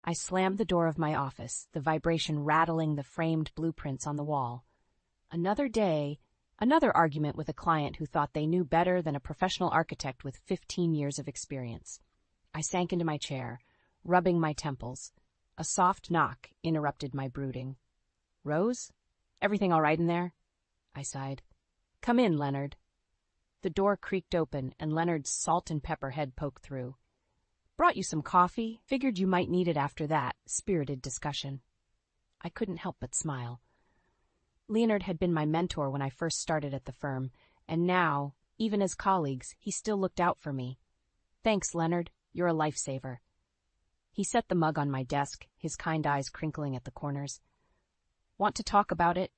I slammed the door of my office, the vibration rattling the framed blueprints on the wall. Another day, another argument with a client who thought they knew better than a professional architect with 15 years of experience. I sank into my chair, rubbing my temples. A soft knock interrupted my brooding. "Rose? Everything all right in there?" I sighed. "Come in, Leonard." The door creaked open, and Leonard's salt and pepper head poked through. "Brought you some coffee. Figured you might need it after that spirited discussion." I couldn't help but smile. Leonard had been my mentor when I first started at the firm, and now, even as colleagues, he still looked out for me. "Thanks, Leonard. You're a lifesaver." He set the mug on my desk, his kind eyes crinkling at the corners. "Want to talk about it?"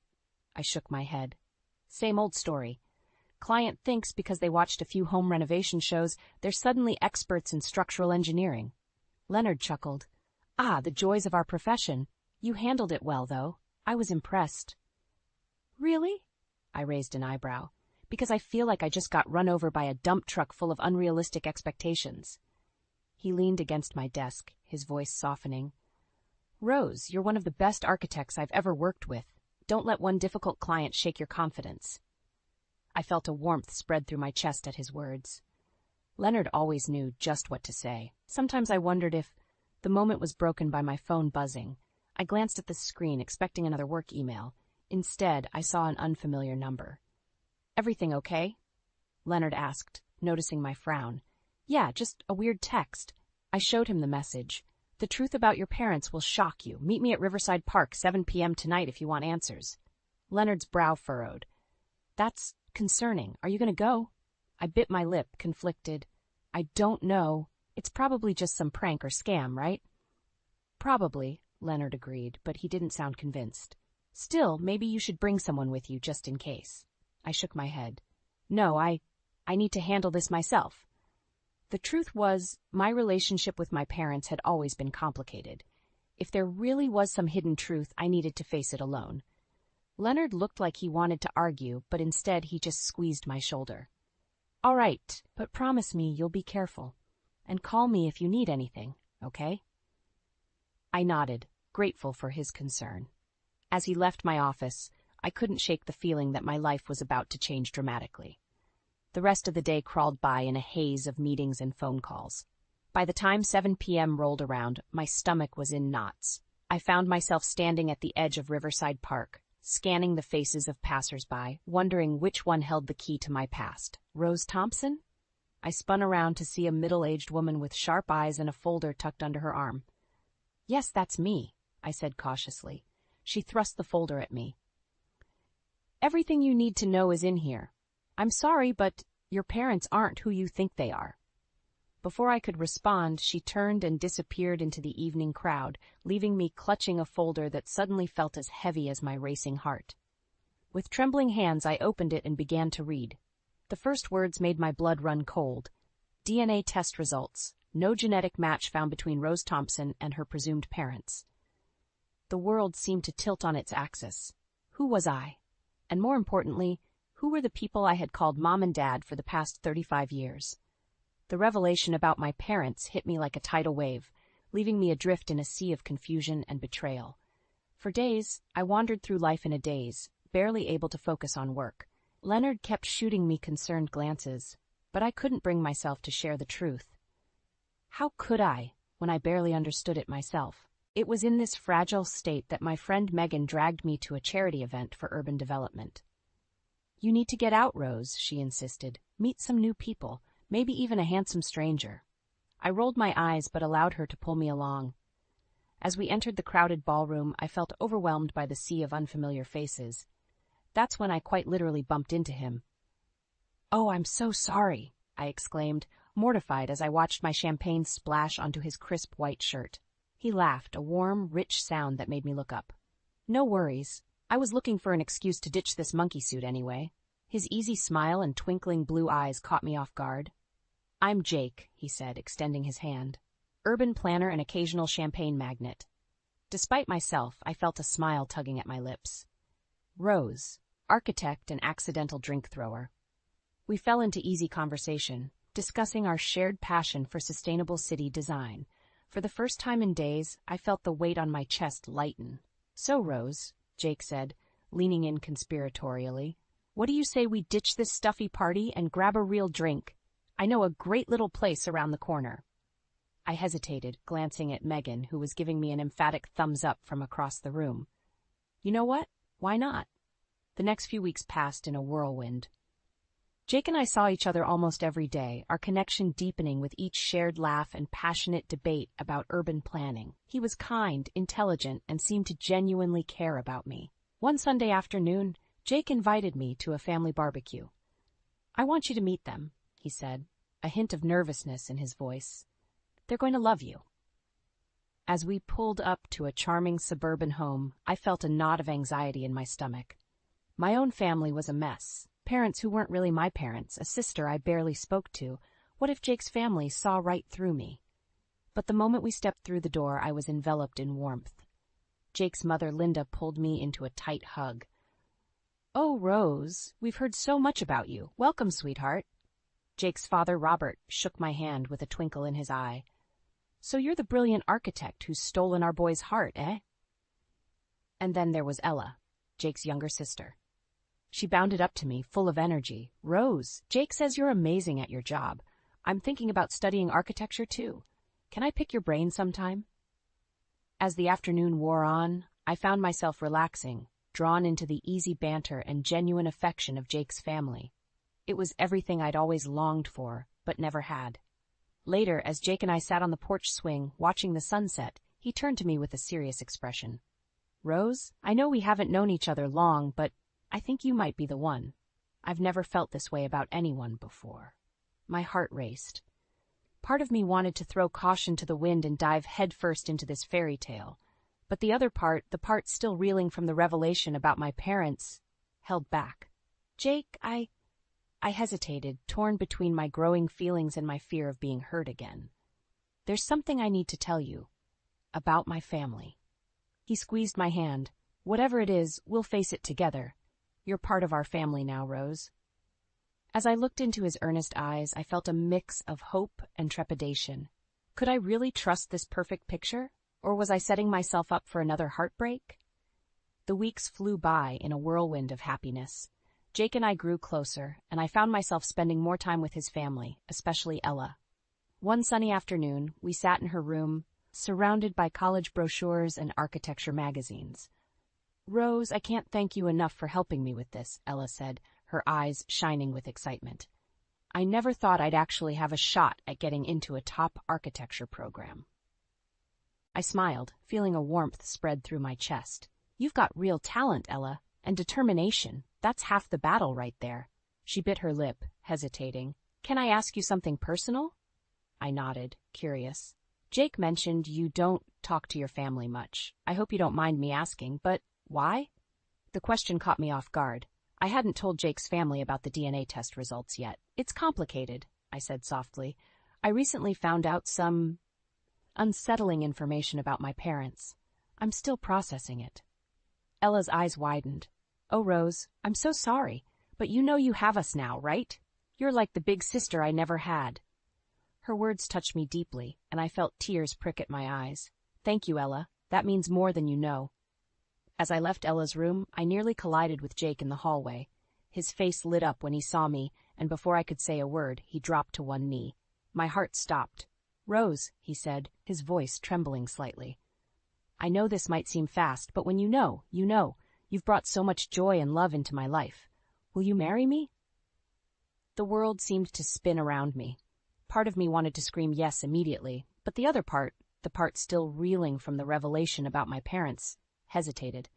I shook my head. "Same old story. Client thinks because they watched a few home renovation shows, they're suddenly experts in structural engineering." Leonard chuckled. "Ah, the joys of our profession. You handled it well, though. I was impressed." "Really?" I raised an eyebrow. "Because I feel like I just got run over by a dump truck full of unrealistic expectations." He leaned against my desk, his voice softening. "Rose, you're one of the best architects I've ever worked with. Don't let one difficult client shake your confidence." I felt a warmth spread through my chest at his words. Leonard always knew just what to say. Sometimes I wondered if the moment was broken by my phone buzzing. I glanced at the screen, expecting another work email. Instead, I saw an unfamiliar number. "Everything okay?" Leonard asked, noticing my frown. "Yeah, just a weird text." I showed him the message. "The truth about your parents will shock you. Meet me at Riverside Park, 7 p.m. tonight if you want answers." Leonard's brow furrowed. "That's concerning. Are you going to go?" I bit my lip, conflicted. "I don't know. It's probably just some prank or scam, right?" "Probably," Leonard agreed, but he didn't sound convinced. "Still, maybe you should bring someone with you just in case." I shook my head. "No, I need to handle this myself." The truth was, my relationship with my parents had always been complicated. If there really was some hidden truth, I needed to face it alone. Leonard looked like he wanted to argue, but instead he just squeezed my shoulder. "All right, but promise me you'll be careful. And call me if you need anything, okay?" I nodded, grateful for his concern. As he left my office, I couldn't shake the feeling that my life was about to change dramatically. The rest of the day crawled by in a haze of meetings and phone calls. By the time 7 p.m. rolled around, my stomach was in knots. I found myself standing at the edge of Riverside Park, scanning the faces of passers-by, wondering which one held the key to my past. Rose Thompson? I spun around to see a middle-aged woman with sharp eyes and a folder tucked under her arm. "Yes, that's me," I said cautiously. She thrust the folder at me. "Everything you need to know is in here. I'm sorry, but your parents aren't who you think they are." Before I could respond, she turned and disappeared into the evening crowd, leaving me clutching a folder that suddenly felt as heavy as my racing heart. With trembling hands, I opened it and began to read. The first words made my blood run cold. DNA test results. No genetic match found between Rose Thompson and her presumed parents. The world seemed to tilt on its axis. Who was I? And more importantly, who were the people I had called Mom and Dad for the past 35 years? The revelation about my parents hit me like a tidal wave, leaving me adrift in a sea of confusion and betrayal. For days, I wandered through life in a daze, barely able to focus on work. Leonard kept shooting me concerned glances, but I couldn't bring myself to share the truth. How could I, when I barely understood it myself? It was in this fragile state that my friend Megan dragged me to a charity event for urban development. "You need to get out, Rose," she insisted. "Meet some new people, maybe even a handsome stranger." I rolled my eyes but allowed her to pull me along. As we entered the crowded ballroom, I felt overwhelmed by the sea of unfamiliar faces. That's when I quite literally bumped into him. "Oh, I'm so sorry," I exclaimed, mortified as I watched my champagne splash onto his crisp white shirt. He laughed, a warm, rich sound that made me look up. "No worries. I was looking for an excuse to ditch this monkey suit anyway." His easy smile and twinkling blue eyes caught me off guard. "I'm Jake," he said, extending his hand. "Urban planner and occasional champagne magnate." Despite myself, I felt a smile tugging at my lips. Rose, architect and accidental drink thrower. We fell into easy conversation, discussing our shared passion for sustainable city design, For the first time in days, I felt the weight on my chest lighten. "So, Rose," Jake said, leaning in conspiratorially, "what do you say we ditch this stuffy party and grab a real drink? I know a great little place around the corner." I hesitated, glancing at Megan, who was giving me an emphatic thumbs up from across the room. You know what? Why not? The next few weeks passed in a whirlwind. Jake and I saw each other almost every day, our connection deepening with each shared laugh and passionate debate about urban planning. He was kind, intelligent, and seemed to genuinely care about me. One Sunday afternoon, Jake invited me to a family barbecue. "I want you to meet them," he said, a hint of nervousness in his voice. "They're going to love you." As we pulled up to a charming suburban home, I felt a knot of anxiety in my stomach. My own family was a mess. Parents who weren't really my parents, a sister I barely spoke to. What if Jake's family saw right through me? But the moment we stepped through the door, I was enveloped in warmth. Jake's mother, Linda, pulled me into a tight hug. "Oh, Rose, we've heard so much about you. Welcome, sweetheart." Jake's father, Robert, shook my hand with a twinkle in his eye. "So you're the brilliant architect who's stolen our boy's heart, eh?" And then there was Ella, Jake's younger sister. She bounded up to me, full of energy. "Rose, Jake says you're amazing at your job. I'm thinking about studying architecture, too. Can I pick your brain sometime?" As the afternoon wore on, I found myself relaxing, drawn into the easy banter and genuine affection of Jake's family. It was everything I'd always longed for, but never had. Later, as Jake and I sat on the porch swing, watching the sunset, he turned to me with a serious expression. "Rose, I know we haven't known each other long, but I think you might be the one. I've never felt this way about anyone before." My heart raced. Part of me wanted to throw caution to the wind and dive headfirst into this fairy tale, but the other part, the part still reeling from the revelation about my parents, held back. "Jake, I hesitated, torn between my growing feelings and my fear of being hurt again. "There's something I need to tell you. About my family." He squeezed my hand. "Whatever it is, we'll face it together. You're part of our family now, Rose." As I looked into his earnest eyes, I felt a mix of hope and trepidation. Could I really trust this perfect picture, or was I setting myself up for another heartbreak? The weeks flew by in a whirlwind of happiness. Jake and I grew closer, and I found myself spending more time with his family, especially Ella. One sunny afternoon, we sat in her room, surrounded by college brochures and architecture magazines. "Rose, I can't thank you enough for helping me with this," Ella said, her eyes shining with excitement. "I never thought I'd actually have a shot at getting into a top architecture program." I smiled, feeling a warmth spread through my chest. "You've got real talent, Ella, and determination. That's half the battle right there." She bit her lip, hesitating. "Can I ask you something personal?" I nodded, curious. "Jake mentioned you don't talk to your family much. I hope you don't mind me asking, but why?" The question caught me off guard. I hadn't told Jake's family about the DNA test results yet. "It's complicated," I said softly. "I recently found out some unsettling information about my parents. I'm still processing it." Ella's eyes widened. "Oh, Rose, I'm so sorry, but you know you have us now, right? You're like the big sister I never had." Her words touched me deeply, and I felt tears prick at my eyes. "Thank you, Ella. That means more than you know." As I left Ella's room, I nearly collided with Jake in the hallway. His face lit up when he saw me, and before I could say a word, he dropped to one knee. My heart stopped. "Rose," he said, his voice trembling slightly. "I know this might seem fast, but when you know, you know. You've brought so much joy and love into my life. Will you marry me?" The world seemed to spin around me. Part of me wanted to scream yes immediately, but the other part, the part still reeling from the revelation about my parents, hesitated.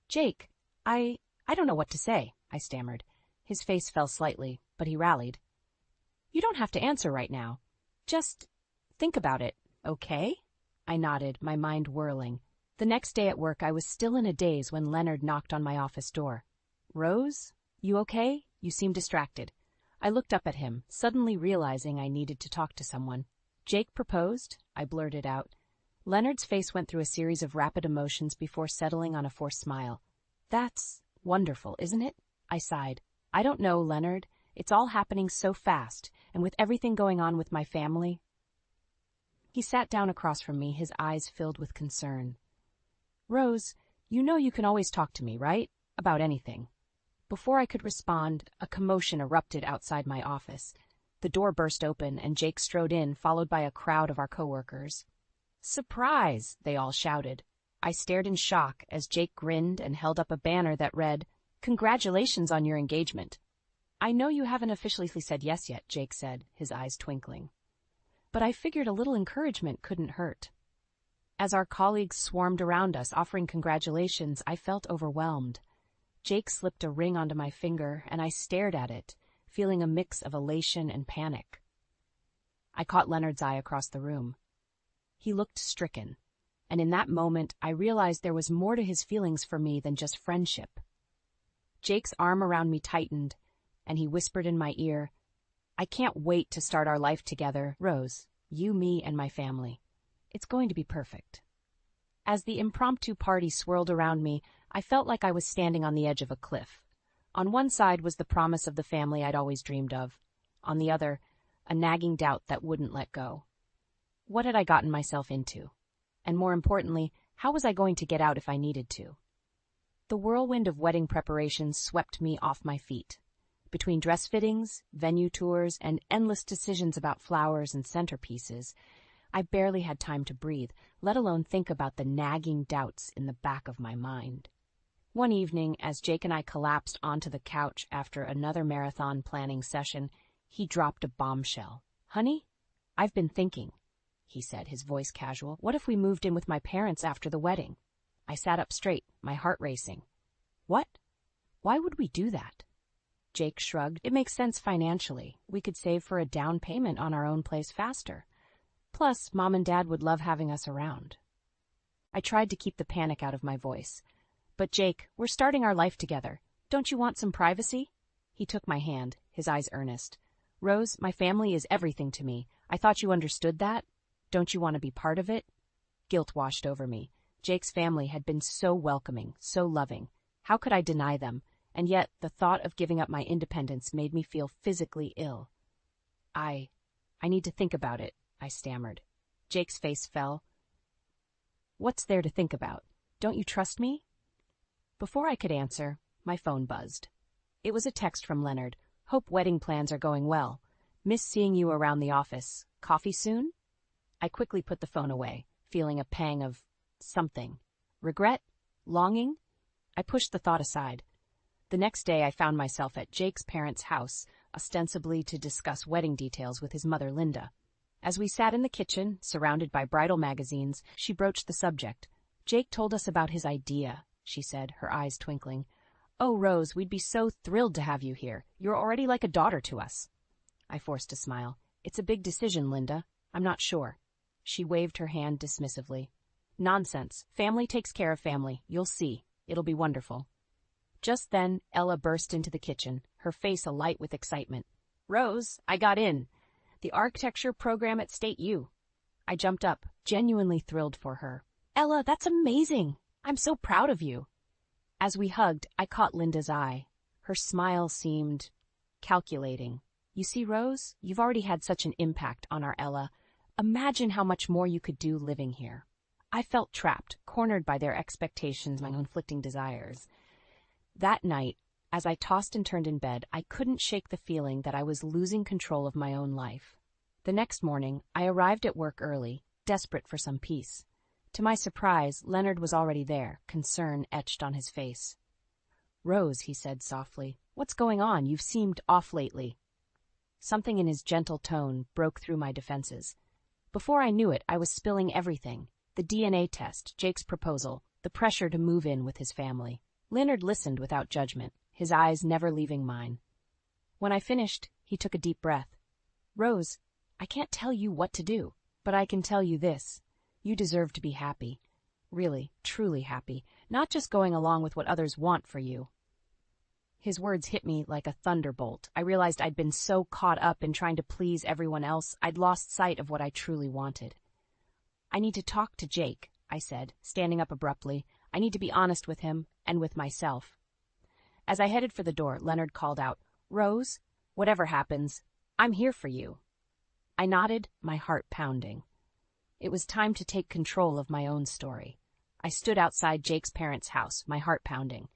"Jake, I don't know what to say," I stammered. His face fell slightly, but he rallied. "You don't have to answer right now. Just think about it, okay?" I nodded, my mind whirling. The next day at work, I was still in a daze when Leonard knocked on my office door. "Rose, you okay? You seem distracted." I looked up at him, suddenly realizing I needed to talk to someone. "Jake proposed?" I blurted out. Leonard's face went through a series of rapid emotions before settling on a forced smile. "That's wonderful, isn't it?" I sighed. "I don't know, Leonard. It's all happening so fast, and with everything going on with my family." He sat down across from me, his eyes filled with concern. "Rose, you know you can always talk to me, right? About anything." Before I could respond, a commotion erupted outside my office. The door burst open and Jake strode in, followed by a crowd of our coworkers. "Surprise!" they all shouted. I stared in shock as Jake grinned and held up a banner that read, "Congratulations on your engagement." "I know you haven't officially said yes yet," Jake said, his eyes twinkling. But I figured a little encouragement couldn't hurt. As our colleagues swarmed around us offering congratulations, I felt overwhelmed. Jake slipped a ring onto my finger, and I stared at it, feeling a mix of elation and panic. I caught Leonard's eye across the room. He looked stricken, and in that moment I realized there was more to his feelings for me than just friendship. Jake's arm around me tightened, and he whispered in my ear, "I can't wait to start our life together, Rose, you, me, and my family. It's going to be perfect." As the impromptu party swirled around me, I felt like I was standing on the edge of a cliff. On one side was the promise of the family I'd always dreamed of. On the other, a nagging doubt that wouldn't let go. What had I gotten myself into? And more importantly, how was I going to get out if I needed to? The whirlwind of wedding preparations swept me off my feet. Between dress fittings, venue tours, and endless decisions about flowers and centerpieces, I barely had time to breathe, let alone think about the nagging doubts in the back of my mind. One evening, as Jake and I collapsed onto the couch after another marathon planning session, he dropped a bombshell. "Honey, I've been thinking," he said, his voice casual. "What if we moved in with my parents after the wedding?" I sat up straight, my heart racing. "What? Why would we do that?" Jake shrugged. "It makes sense financially. We could save for a down payment on our own place faster. Plus, Mom and Dad would love having us around." I tried to keep the panic out of my voice. "But Jake, we're starting our life together. Don't you want some privacy?" He took my hand, his eyes earnest. "Rose, my family is everything to me. I thought you understood that. Don't you want to be part of it?" Guilt washed over me. Jake's family had been so welcoming, so loving. How could I deny them? And yet, the thought of giving up my independence made me feel physically ill. I need to think about it," I stammered. Jake's face fell. "What's there to think about? Don't you trust me?" Before I could answer, my phone buzzed. It was a text from Leonard. "Hope wedding plans are going well. Miss seeing you around the office. Coffee soon?" I quickly put the phone away, feeling a pang of something. Regret? Longing? I pushed the thought aside. The next day I found myself at Jake's parents' house, ostensibly to discuss wedding details with his mother, Linda. As we sat in the kitchen, surrounded by bridal magazines, she broached the subject. "Jake told us about his idea," she said, her eyes twinkling. "Oh, Rose, we'd be so thrilled to have you here. You're already like a daughter to us." I forced a smile. "It's a big decision, Linda. I'm not sure." She waved her hand dismissively. "Nonsense. Family takes care of family. You'll see. It'll be wonderful." Just then, Ella burst into the kitchen, her face alight with excitement. "Rose, I got in. The architecture program at State U." I jumped up, genuinely thrilled for her. "Ella, that's amazing. I'm so proud of you." As we hugged, I caught Linda's eye. Her smile seemed calculating. "You see, Rose, you've already had such an impact on our Ella. Imagine how much more you could do living here." I felt trapped, cornered by their expectations, my conflicting desires. That night, as I tossed and turned in bed, I couldn't shake the feeling that I was losing control of my own life. The next morning, I arrived at work early, desperate for some peace. To my surprise, Leonard was already there, concern etched on his face. "Rose," he said softly, "what's going on? You've seemed off lately." Something in his gentle tone broke through my defenses. Before I knew it, I was spilling everything. The DNA test, Jake's proposal, the pressure to move in with his family. Leonard listened without judgment, his eyes never leaving mine. When I finished, he took a deep breath. "Rose, I can't tell you what to do, but I can tell you this. You deserve to be happy. Really, truly happy, not just going along with what others want for you." His words hit me like a thunderbolt. I realized I'd been so caught up in trying to please everyone else, I'd lost sight of what I truly wanted. "I need to talk to Jake," I said, standing up abruptly. "I need to be honest with him and with myself." As I headed for the door, Leonard called out, "Rose, whatever happens, I'm here for you." I nodded, my heart pounding. It was time to take control of my own story. I stood outside Jake's parents' house, my heart pounding.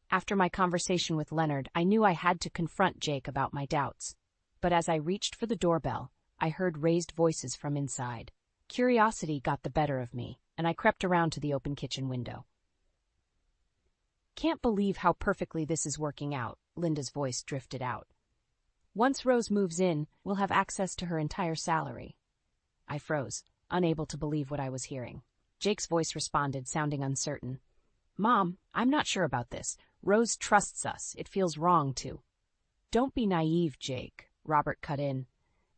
After my conversation with Leonard, I knew I had to confront Jake about my doubts. But as I reached for the doorbell, I heard raised voices from inside. Curiosity got the better of me, and I crept around to the open kitchen window. "Can't believe how perfectly this is working out," Linda's voice drifted out. "Once Rose moves in, we'll have access to her entire salary." I froze, unable to believe what I was hearing. Jake's voice responded, sounding uncertain. "Mom, I'm not sure about this. Rose trusts us. It feels wrong to." "Don't be naive, Jake," Robert cut in.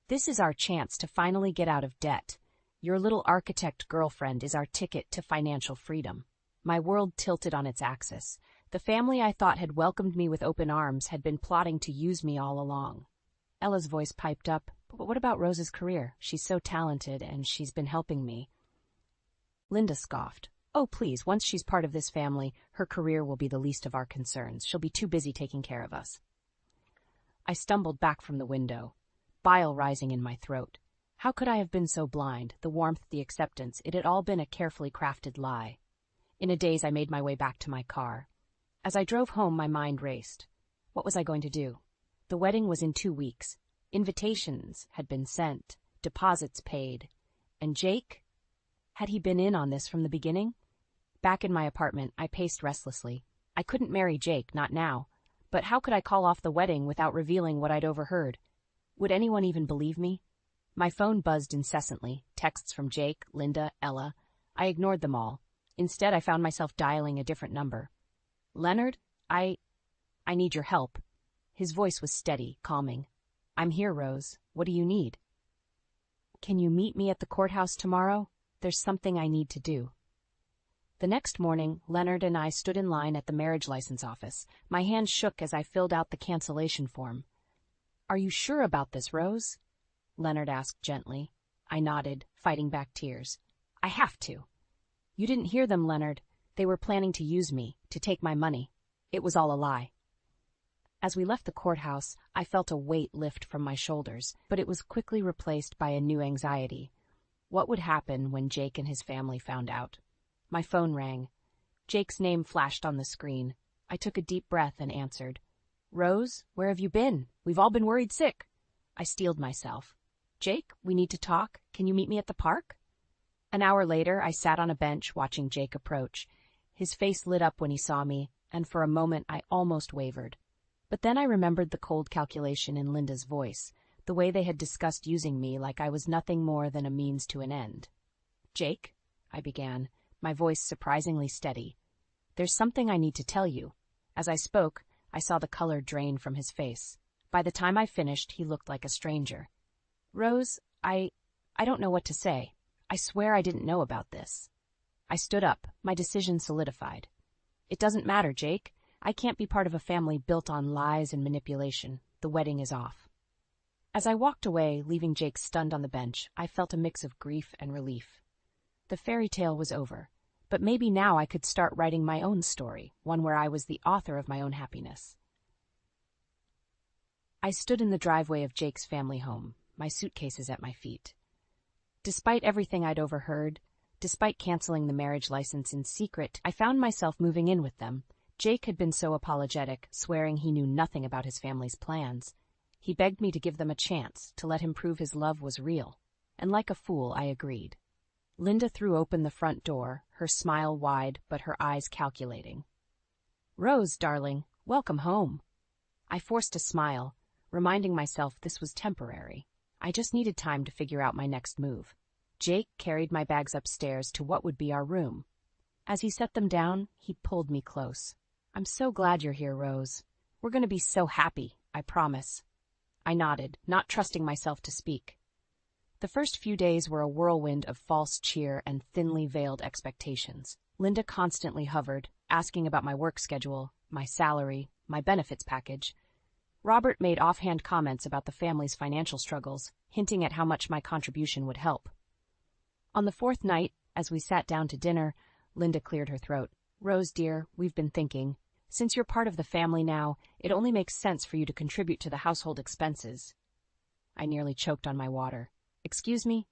"This is our chance to finally get out of debt. Your little architect girlfriend is our ticket to financial freedom." My world tilted on its axis. The family I thought had welcomed me with open arms had been plotting to use me all along. Ella's voice piped up. "But what about Rose's career? She's so talented, and she's been helping me." Linda scoffed. "Oh, please, once she's part of this family, her career will be the least of our concerns. She'll be too busy taking care of us." I stumbled back from the window, bile rising in my throat. How could I have been so blind? The warmth, the acceptance, it had all been a carefully crafted lie. In a daze, I made my way back to my car. As I drove home, my mind raced. What was I going to do? The wedding was in 2 weeks. Invitations had been sent, deposits paid. And Jake? Had he been in on this from the beginning? Back in my apartment, I paced restlessly. I couldn't marry Jake, not now. But how could I call off the wedding without revealing what I'd overheard? Would anyone even believe me? My phone buzzed incessantly, texts from Jake, Linda, Ella. I ignored them all. Instead, I found myself dialing a different number. "Leonard, I need your help." His voice was steady, calming. "I'm here, Rose. What do you need?" "Can you meet me at the courthouse tomorrow? There's something I need to do." The next morning, Leonard and I stood in line at the marriage license office. My hand shook as I filled out the cancellation form. "Are you sure about this, Rose?" Leonard asked gently. I nodded, fighting back tears. "I have to." "You didn't hear them, Leonard. They were planning to use me, to take my money. It was all a lie." As we left the courthouse, I felt a weight lift from my shoulders, but it was quickly replaced by a new anxiety. What would happen when Jake and his family found out? My phone rang. Jake's name flashed on the screen. I took a deep breath and answered. "Rose, where have you been? We've all been worried sick." I steeled myself. "Jake, we need to talk. Can you meet me at the park?" An hour later, I sat on a bench watching Jake approach. His face lit up when he saw me, and for a moment I almost wavered. But then I remembered the cold calculation in Linda's voice, the way they had discussed using me like I was nothing more than a means to an end. "Jake," I began, my voice surprisingly steady, "there's something I need to tell you." As I spoke, I saw the color drain from his face. By the time I finished, he looked like a stranger. "Rose, I don't know what to say. I swear I didn't know about this." I stood up, my decision solidified. "It doesn't matter, Jake. I can't be part of a family built on lies and manipulation. The wedding is off." As I walked away, leaving Jake stunned on the bench, I felt a mix of grief and relief. The fairy tale was over, but maybe now I could start writing my own story, one where I was the author of my own happiness. I stood in the driveway of Jake's family home, my suitcases at my feet. Despite everything I'd overheard, despite canceling the marriage license in secret, I found myself moving in with them. Jake had been so apologetic, swearing he knew nothing about his family's plans. He begged me to give them a chance, to let him prove his love was real. And like a fool, I agreed. Linda threw open the front door, her smile wide but her eyes calculating. "Rose, darling, welcome home." I forced a smile, reminding myself this was temporary. I just needed time to figure out my next move. Jake carried my bags upstairs to what would be our room. As he set them down, he pulled me close. "I'm so glad you're here, Rose. We're going to be so happy, I promise." I nodded, not trusting myself to speak. The first few days were a whirlwind of false cheer and thinly veiled expectations. Linda constantly hovered, asking about my work schedule, my salary, my benefits package. Robert made offhand comments about the family's financial struggles, hinting at how much my contribution would help. On the fourth night, as we sat down to dinner, Linda cleared her throat. "Rose, dear, we've been thinking. Since you're part of the family now, it only makes sense for you to contribute to the household expenses." I nearly choked on my water. "Excuse me?"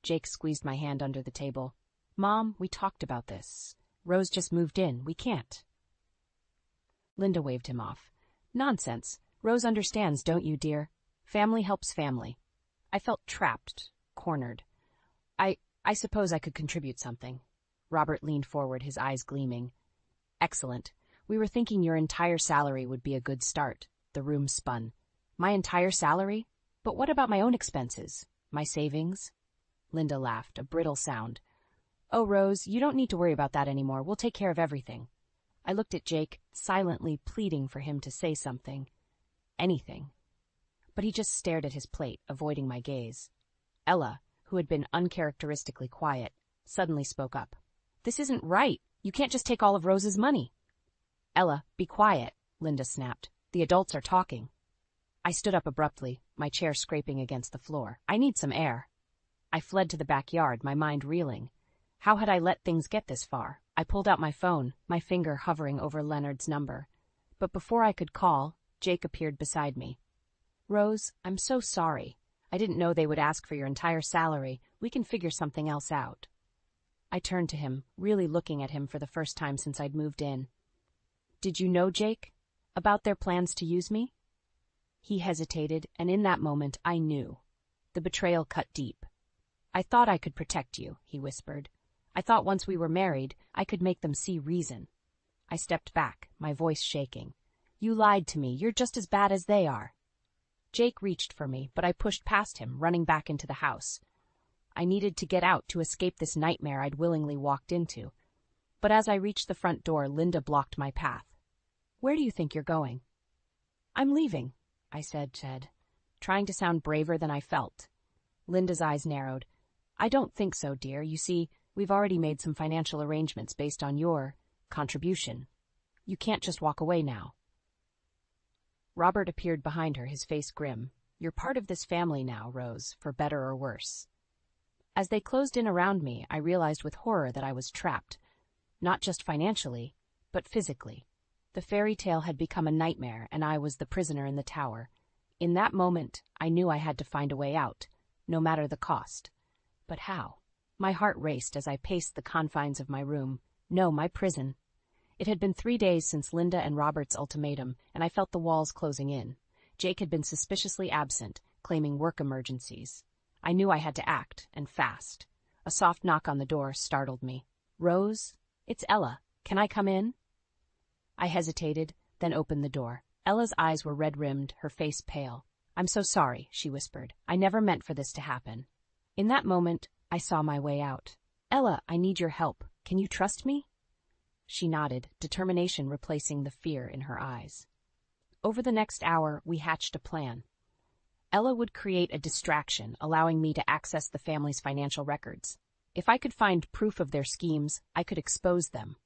Jake squeezed my hand under the table. Mom, we talked about this. Rose just moved in. We can't. Linda waved him off. Nonsense. Rose understands, don't you, dear? Family helps family. I felt trapped, cornered. I suppose I could contribute something. Robert leaned forward, his eyes gleaming. Excellent. We were thinking your entire salary would be a good start. The room spun. My entire salary? But what about my own expenses? My savings? Linda laughed, a brittle sound. Oh, Rose, you don't need to worry about that anymore. We'll take care of everything. I looked at Jake, silently pleading for him to say something. Anything. But he just stared at his plate, avoiding my gaze. Ella, who had been uncharacteristically quiet, suddenly spoke up. This isn't right. You can't just take all of Rose's money. Ella, be quiet, Linda snapped. The adults are talking. I stood up abruptly, my chair scraping against the floor. I need some air. I fled to the backyard, my mind reeling. How had I let things get this far? I pulled out my phone, my finger hovering over Leonard's number. But before I could call, Jake appeared beside me. Rose, I'm so sorry. I didn't know they would ask for your entire salary. We can figure something else out. I turned to him, really looking at him for the first time since I'd moved in. Did you know, Jake, about their plans to use me? He hesitated, and in that moment I knew. The betrayal cut deep. I thought I could protect you, he whispered. I thought once we were married, I could make them see reason. I stepped back, my voice shaking. You lied to me. You're just as bad as they are. Jake reached for me, but I pushed past him, running back into the house. I needed to get out to escape this nightmare I'd willingly walked into. But as I reached the front door, Linda blocked my path. Where do you think you're going? I'm leaving, I said, trying to sound braver than I felt. Linda's eyes narrowed. I don't think so, dear. You see, we've already made some financial arrangements based on your contribution. You can't just walk away now. Robert appeared behind her, his face grim. You're part of this family now, Rose, for better or worse. As they closed in around me, I realized with horror that I was trapped. Not just financially, but physically. The fairy tale had become a nightmare, and I was the prisoner in the tower. In that moment, I knew I had to find a way out, no matter the cost. But how? My heart raced as I paced the confines of my room. No, my prison. It had been 3 days since Linda and Robert's ultimatum, and I felt the walls closing in. Jake had been suspiciously absent, claiming work emergencies. I knew I had to act, and fast. A soft knock on the door startled me. Rose? It's Ella. Can I come in? I hesitated, then opened the door. Ella's eyes were red-rimmed, her face pale. I'm so sorry, she whispered. I never meant for this to happen. In that moment, I saw my way out. Ella, I need your help. Can you trust me? She nodded, determination replacing the fear in her eyes. Over the next hour, we hatched a plan. Ella would create a distraction, allowing me to access the family's financial records. If I could find proof of their schemes, I could expose them.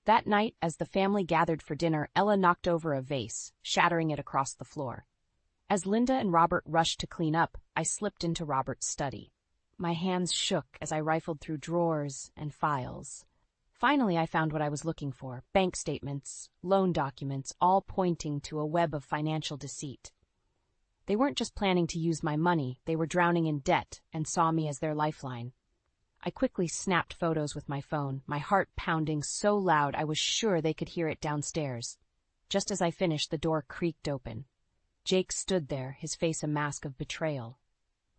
That night, as the family gathered for dinner, Ella knocked over a vase, shattering it across the floor. As Linda and Robert rushed to clean up, I slipped into Robert's study. My hands shook as I rifled through drawers and files. Finally, I found what I was looking for: bank statements, loan documents, all pointing to a web of financial deceit. They weren't just planning to use my money, they were drowning in debt and saw me as their lifeline. I quickly snapped photos with my phone, my heart pounding so loud I was sure they could hear it downstairs. Just as I finished, the door creaked open. Jake stood there, his face a mask of betrayal.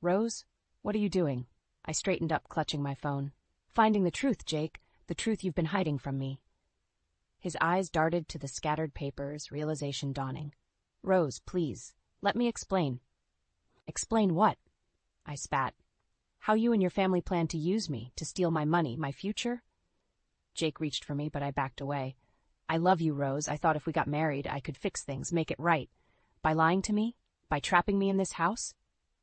Rose, what are you doing? I straightened up, clutching my phone. Finding the truth, Jake. The truth you've been hiding from me. His eyes darted to the scattered papers, realization dawning. Rose, please, let me explain. Explain what? I spat. How you and your family plan to use me, to steal my money, my future? Jake reached for me, but I backed away. I love you, Rose. I thought if we got married, I could fix things, make it right. By lying to me? By trapping me in this house?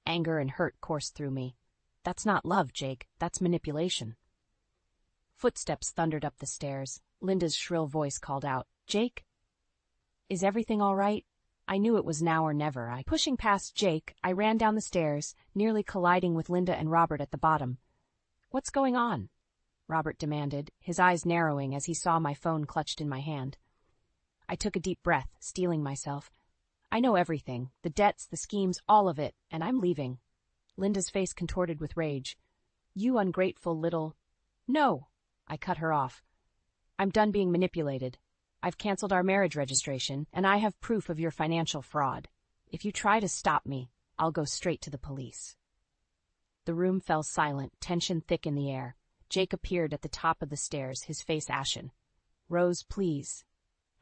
Anger and hurt coursed through me. That's not love, Jake. That's manipulation. Footsteps thundered up the stairs. Linda's shrill voice called out, Jake? Is everything all right? I knew it was now or never. Pushing past Jake, I ran down the stairs, nearly colliding with Linda and Robert at the bottom. What's going on? Robert demanded, his eyes narrowing as he saw my phone clutched in my hand. I took a deep breath, steeling myself. I know everything, the debts, the schemes, all of it, and I'm leaving. Linda's face contorted with rage. You ungrateful little— No, I cut her off. I'm done being manipulated. I've canceled our marriage registration, and I have proof of your financial fraud. If you try to stop me, I'll go straight to the police. The room fell silent, tension thick in the air. Jake appeared at the top of the stairs, his face ashen. Rose, please.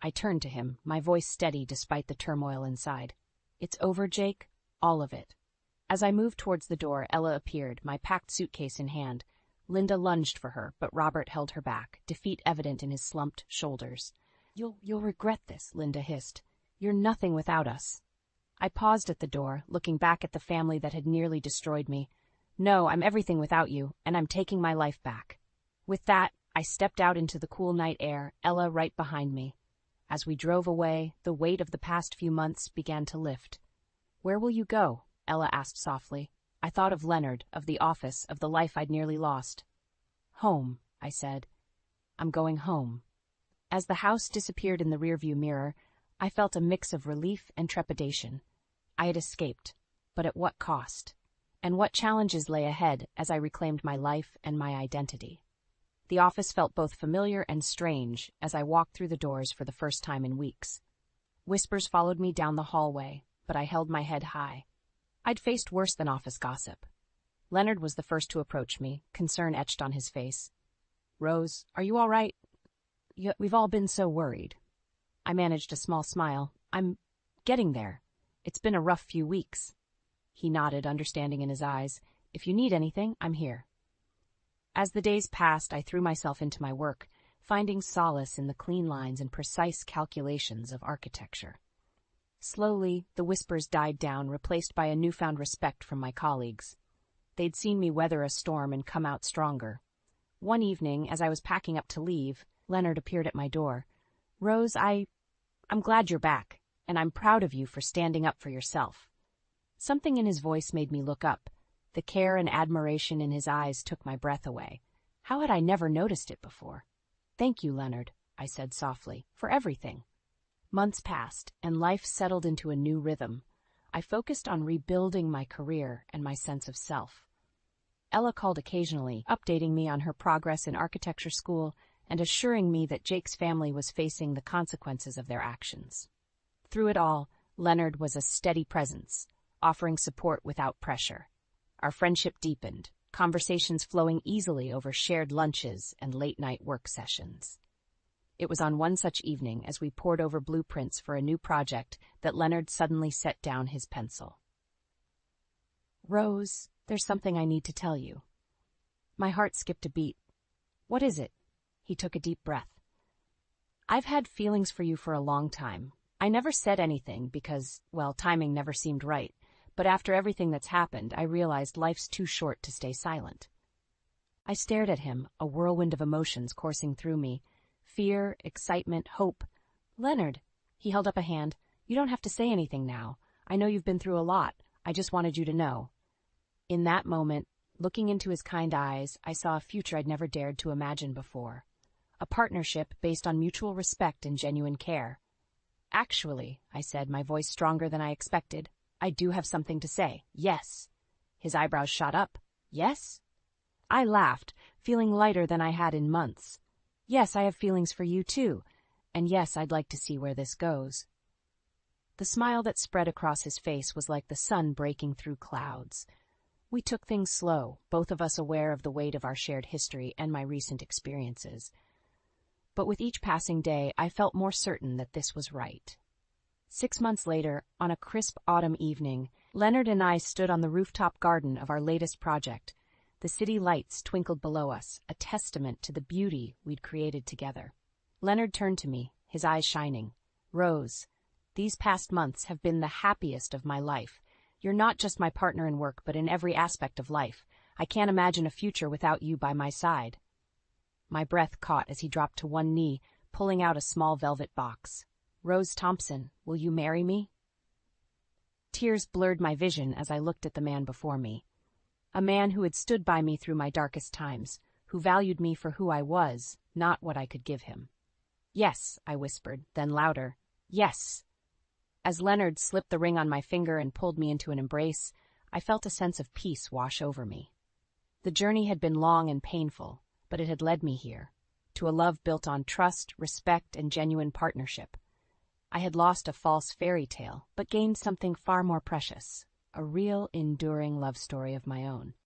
I turned to him, my voice steady despite the turmoil inside. It's over, Jake. All of it. As I moved towards the door, Ella appeared, my packed suitcase in hand. Linda lunged for her, but Robert held her back, defeat evident in his slumped shoulders. You'll regret this, Linda hissed. You're nothing without us. I paused at the door, looking back at the family that had nearly destroyed me. No, I'm everything without you, and I'm taking my life back. With that, I stepped out into the cool night air, Ella right behind me. As we drove away, the weight of the past few months began to lift. Where will you go? Ella asked softly. I thought of Leonard, of the office, of the life I'd nearly lost. Home, I said. I'm going home. As the house disappeared in the rearview mirror, I felt a mix of relief and trepidation. I had escaped, but at what cost? And what challenges lay ahead as I reclaimed my life and my identity? The office felt both familiar and strange as I walked through the doors for the first time in weeks. Whispers followed me down the hallway, but I held my head high. I'd faced worse than office gossip. Leonard was the first to approach me, concern etched on his face. Rose, are you all right? We've all been so worried. I managed a small smile. I'm getting there. It's been a rough few weeks. He nodded, understanding in his eyes. If you need anything, I'm here. As the days passed, I threw myself into my work, finding solace in the clean lines and precise calculations of architecture. Slowly, the whispers died down, replaced by a newfound respect from my colleagues. They'd seen me weather a storm and come out stronger. One evening, as I was packing up to leave, Leonard appeared at my door. Rose, I'm glad you're back, and I'm proud of you for standing up for yourself. Something in his voice made me look up. The care and admiration in his eyes took my breath away. How had I never noticed it before? Thank you, Leonard, I said softly, for everything. Months passed, and life settled into a new rhythm. I focused on rebuilding my career and my sense of self. Ella called occasionally, updating me on her progress in architecture school and assuring me that Jake's family was facing the consequences of their actions. Through it all, Leonard was a steady presence, offering support without pressure. Our friendship deepened, conversations flowing easily over shared lunches and late-night work sessions. It was on one such evening, as we pored over blueprints for a new project, that Leonard suddenly set down his pencil. Rose, there's something I need to tell you. My heart skipped a beat. What is it? He took a deep breath. I've had feelings for you for a long time. I never said anything because, well, timing never seemed right. But after everything that's happened, I realized life's too short to stay silent. I stared at him, a whirlwind of emotions coursing through me. Fear, excitement, hope. Leonard, he held up a hand. You don't have to say anything now. I know you've been through a lot. I just wanted you to know. In that moment, looking into his kind eyes, I saw a future I'd never dared to imagine before. A partnership based on mutual respect and genuine care. Actually, I said, my voice stronger than I expected, I do have something to say. Yes. His eyebrows shot up. Yes? I laughed, feeling lighter than I had in months. Yes, I have feelings for you too. And yes, I'd like to see where this goes. The smile that spread across his face was like the sun breaking through clouds. We took things slow, both of us aware of the weight of our shared history and my recent experiences. But with each passing day, I felt more certain that this was right. 6 months later, on a crisp autumn evening, Leonard and I stood on the rooftop garden of our latest project. The city lights twinkled below us, a testament to the beauty we'd created together. Leonard turned to me, his eyes shining. Rose, these past months have been the happiest of my life. You're not just my partner in work, but in every aspect of life. I can't imagine a future without you by my side. My breath caught as he dropped to one knee, pulling out a small velvet box. Rose Thompson, will you marry me? Tears blurred my vision as I looked at the man before me. A man who had stood by me through my darkest times, who valued me for who I was, not what I could give him. Yes, I whispered, then louder. Yes. As Leonard slipped the ring on my finger and pulled me into an embrace, I felt a sense of peace wash over me. The journey had been long and painful, but it had led me here, to a love built on trust, respect, and genuine partnership. I had lost a false fairy tale, but gained something far more precious, a real, enduring love story of my own.